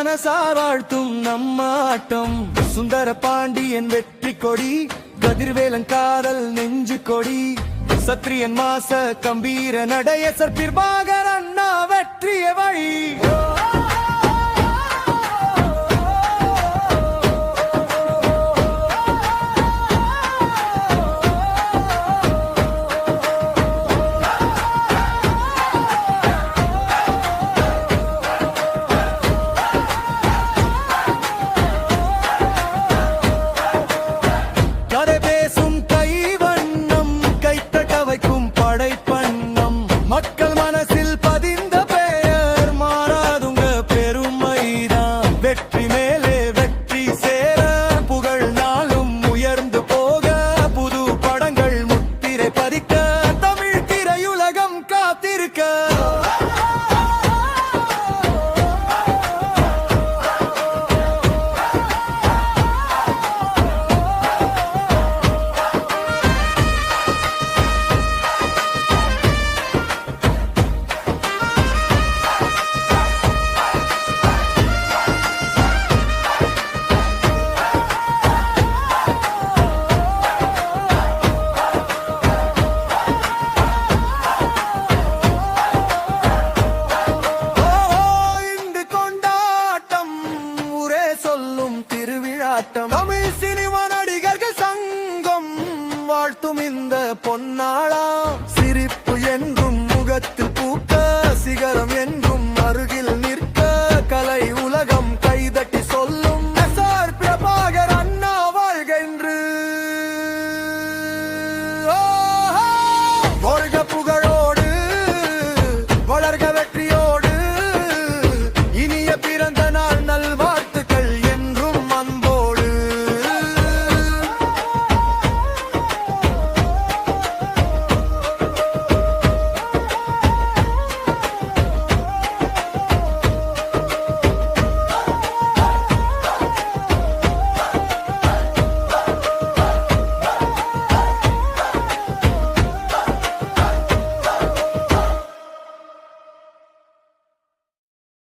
மனசார் வாழ்த்தும் நம்மாட்டம். சுந்தர பாண்டியன் வெற்றி கொடி, கதிர்வேலன் காதல் நெஞ்சு கொடி, சத்திரியன் மாச கம்பீர நடைய சற்பிற்பாகர் அண்ணா வெற்றிய வழி. மக்கள் மனசில் பதிந்த பெயர் மாறாதுங்க பெருமைதான். வெற்றி மேலே வெற்றி சேர, புகழ் நாளும் உயர்ந்து போக, புது படங்கள் முத்திரை பதிக்க, தமிழ் திரையுலகம் காத்திருக்க. திருவிழாட்டம்